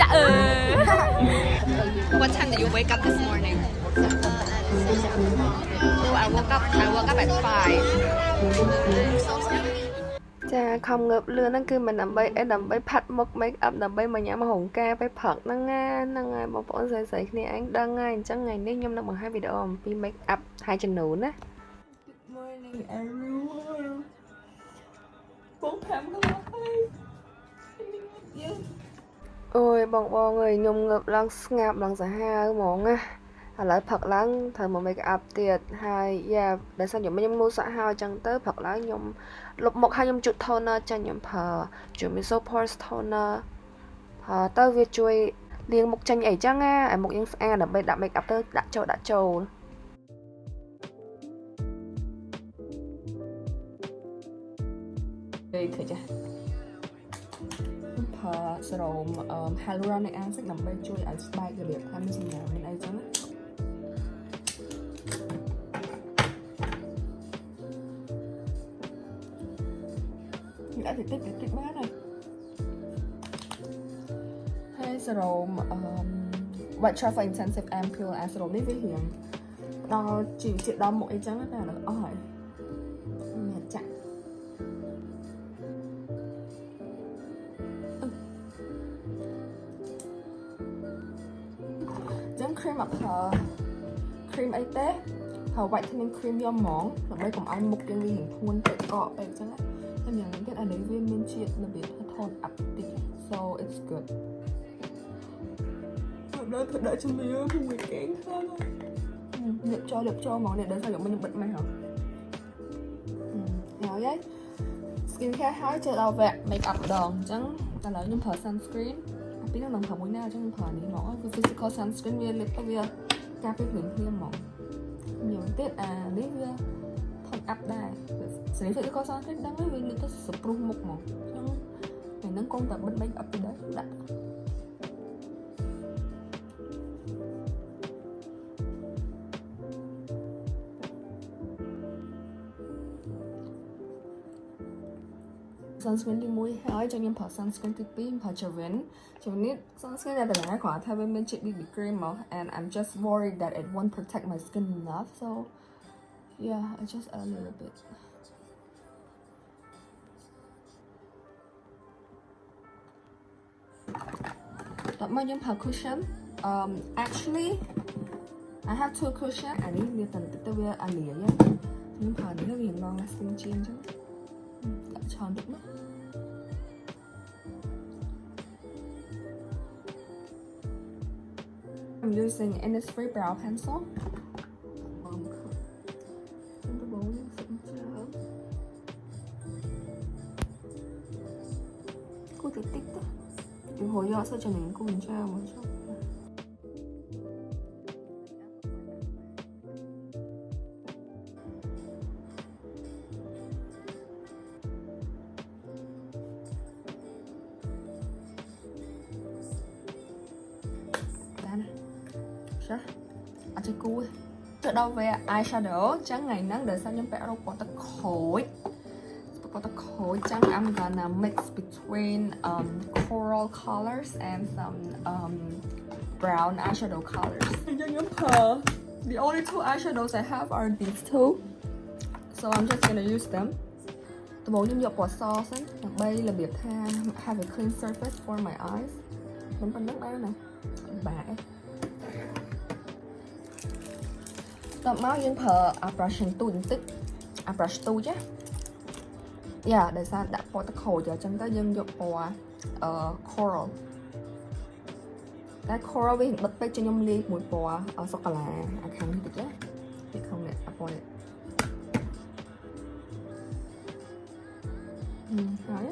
What time did you wake up this morning? Oh, I woke up at 5. ចាខំងើបលឿនហ្នឹងគឺមិនដើម្បីផាត់មុខ make up ដើម្បីមកញ៉ាំហុងការទៅព្រឹកហ្នឹងហើយបងប្អូនស្រីៗគ្នាឯងដឹងហើយអញ្ចឹងថ្ងៃនេះខ្ញុំនឹងបង្ហាញវីដេអូអំពី make up ហើយចំនួនណា Good morning everyone បងផាំក៏មកហើយអូយបងអើយខ្ញុំងើបឡើងស្ងាប់ឡើងសាហាវហ្មងណាឥឡូវផឹកឡើងត្រូវមក make up ទៀតហើយដោយសារខ្ញុំងូតសាក់ហើយអញ្ចឹងទៅផឹកឡើងខ្ញុំលុបមុខហើយខ្ញុំជូត toner ចាញ់ខ្ញុំប្រើជួយ Miso Pores toner ប្រើទៅវាជួយលាងមុខចាញ់អីចឹងណាឲ្យមុខយើងស្អាតដើម្បីដាក់ make up ទៅដាក់ចូលពេលឃើញចាប្រើសេរ៉ូម hyaluronic acid ដើម្បីជួយឲ្យស្បែករបៀបថាមានសញ្ញាមានអីចឹងណាដាក់តិចបានហើយសេរ៉ូមWhite Truffle Intensive Ampoule Acid នេះវារៀងដល់ជីវជាតិដល់មុខអីចឹងតែឥឡូវអស់ហើយមានចាក់ចឹង cream អត់ប្រើ cream អីទេប្រើ whitening cream យកហ្មងដើម្បីកុំឲ្យមុខយើងវារៀងធ្ងន់ពេកកកពេកចឹងណាតែយ៉ាងនេះទៀតអានេះវាមានជាតិរបៀបថា tone up តិច so it's good ដល់ទៅដាក់ជំនឿមួយកេងខ្លាំងលាបចូលហ្មងនេះដល់ខ្ញុំបិទម៉េះហ៎ហើយ skin care ហើយចូលដល់វគ្គ make up ម្ដងអញ្ចឹងឥឡូវខ្ញុំប្រើ sunscreen ពីនោះនឹងប្រើមួយណាអញ្ចឹងខ្ញុំប្រើនេះមកគឺ physical sunscreen វាលាបទៅវាការពារភ្លាមហ្មងខ្ញុំទៀតអានេះវា tone up ដែរស្រី physical sunscreen ដឹងហើយវាលាបទៅស្ព្រុះមុខហ្មងអញ្ចឹងពេលហ្នឹងកុំតែបិទ make up ទៅដែរដាក់ sunscreen ទី1ហើយចាំខ្ញុំប្រើ sunscreen ទី2ខ្ញុំប្រើ Javin នេះ sunscreen ដែលតម្លៃគ្រាន់តែវាមានជាតិ BB cream មក and I'm just worried that it won't protect my skin enough so yeah I just add a little bit តមកខ្ញុំប្រើ cushion actually I have two cushion អានេះវាទៅវាអាលាយខ្ញុំប្រើនេះវា long lasting ជាងអញ្ចឹងដាក់ឆោនតិចណាI'm using Innisfree brow pencil គូតិចតិចទៅយើងហួរយកសោះចំណេញគូអញ្ចឹងមកចុះអាចគូទៅដល់វា eyeshadow ចឹងថ្ងៃហ្នឹងដោយសារខ្ញុំពាក់រ៉ូបពណ៌ទឹកខូចចឹង I'm gonna mix between coral colors and some brown eyeshadow colors ខ្ញុំប្រើ the only two eyeshadows I have are these two so I'm just gonna use them ដំបូងខ្ញុំយកពណ៌សសិនដើម្បីរបៀបថា have a clean surface for my eyes មិនប៉ុណ្ណឹងដែរណាបាទតោះមកយើងប្រើ brush ទូចបន្តិច brush ទូចណាដោយសារដាក់ពណ៌ទឹកខូចអញ្ចឹងទៅយើងយកពណ៌coral តែ coral វាបិទពេកchoខ្ញុំលាយមួយពណ៌សូកូឡាអាខាងនេះតិចណាពីខាងនេះពណ៌នេះហើយ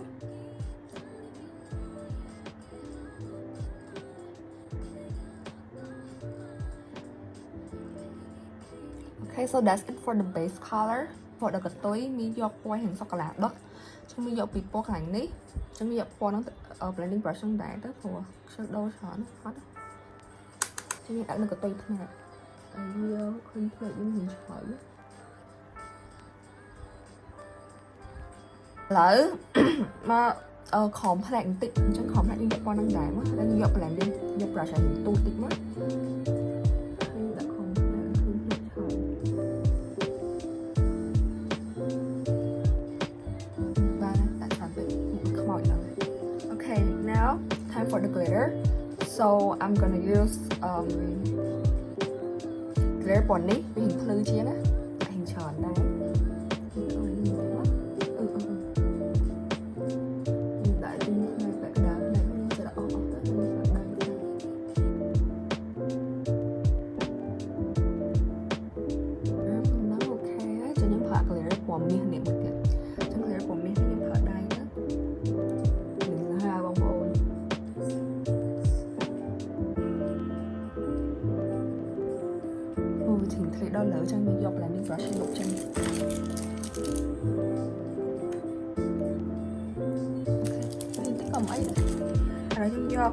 Okay, so that's it for the base color ពណ៌ដកតុយមានយកពណ៌ហាងសូកូឡាដុតខ្ញុំមានយកពីពណ៌កន្លែងនេះខ្ញុំមានយកពណ៌ហ្នឹង blending brush ហ្នឹងដែរទៅព្រោះ shadow ច្រើនហត់ខ្ញុំមានដាក់នៅកតុយថ្នាក់ហើយវាឃើញផ្លេតយើងមិនឆ្លៃឥឡូវមក complex បន្តិចអញ្ចឹង complex យើងយកពណ៌ហ្នឹងដែរមកហើយយើងយក blend យក brush ឲ្យទូតិចមកហើយដាក់ complex ឃើញភ្លេចហើយបានដាក់ច្រើនពេកខ្មោចឡើង Okay now time for the glitter so I'm gonna use glitter ពណ៌នេះវាhìnhភ្លឺជាងណាhìnhច្រើនដែរមាសនេះមួយទៀតចឹង clear ពណ៌មាសនេះខ្ញុំប្រើដៃទៅនឹងហៅបងប្អូនអូវាถึง clear ដល់លើចឹងយើងយក blending brush លុបចឹងអូខេតិចក៏មិនអីដែរឥឡូវខ្ញុំយក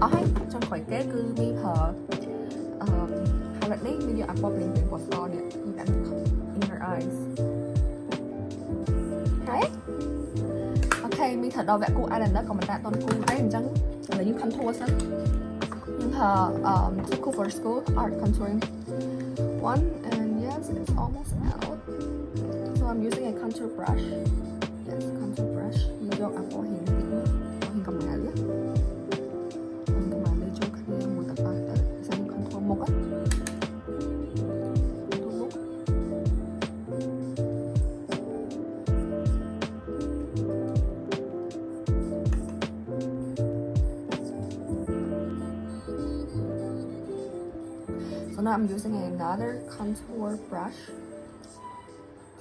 អស់ហើយចុងក្រោយគេគឺមីប្រើpalette នេះមានយក apple blend ពណ៌សនេះគឺដាក់ inner eyes ហើយអូខេមានថាដល់វគ្គគូ eyeliner ក៏មិនដាក់តន់គូដែរអញ្ចឹងឥឡូវយើង contour សិនខ្ញុំប្រើ Cool for School art contouring one and yes it's almost out so I'm using a contour brush yes contour brush យក apple ហៀងតិចមកហៀងកម្ៅចូលគ្នាមួយតប៉ះទៅសិន contour មុខSo now I'm using another contour brush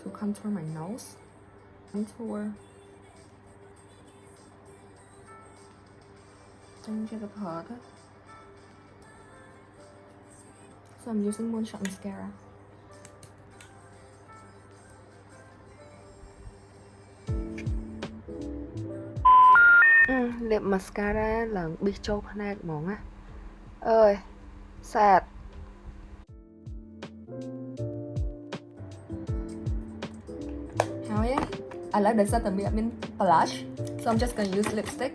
to contour my nose. Contour. Change the part. So I'm using Moonshot mascara. Liệp mascara là bị trâu này mỏng á. Ơi, sad. How I like this at the mint blush, so I'm just gonna use lipstick.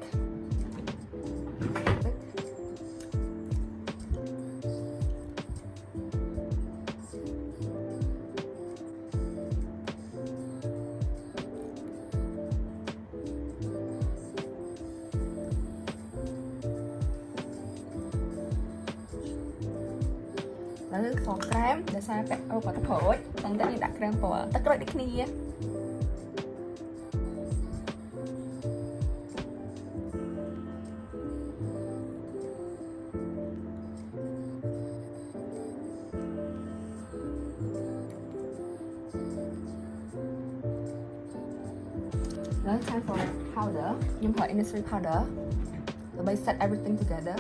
Lấy for krem để sao phải ô vào tóc khối, xong tới đi đặt krem for tóc rồi đi kia. Now time for powder. Nhưng for Innisfree powder. The base set everything together.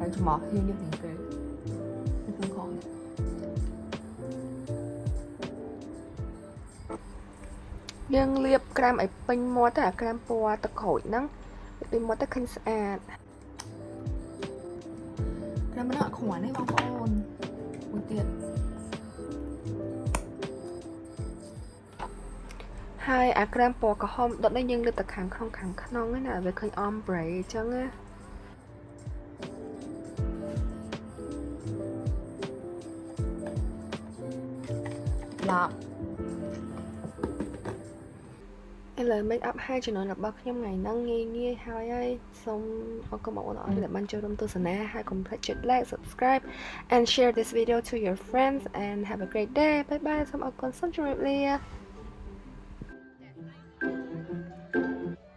Rồi cho mọt hiu như thế kia. Cái tương còn. Nhưng liệp krem ấy pin mua tất cả krem po tật khỏi nắng. Pin mua tất khinh sạch. Krem nó khỏe đấy bông ôn. Một tiện. Hai krem po có hôm đợt đây nhưng được tật kháng không ấy nào về khinh ombre chẳng á. Lọc. Em lời make up hai cho nó là bậc trong ngày năng nghe hai ai xong có một nói để ban cho đông tôi sana hai cùng like subscribe and share this video to your friends and have a great day. Bye bye. Xong con sắp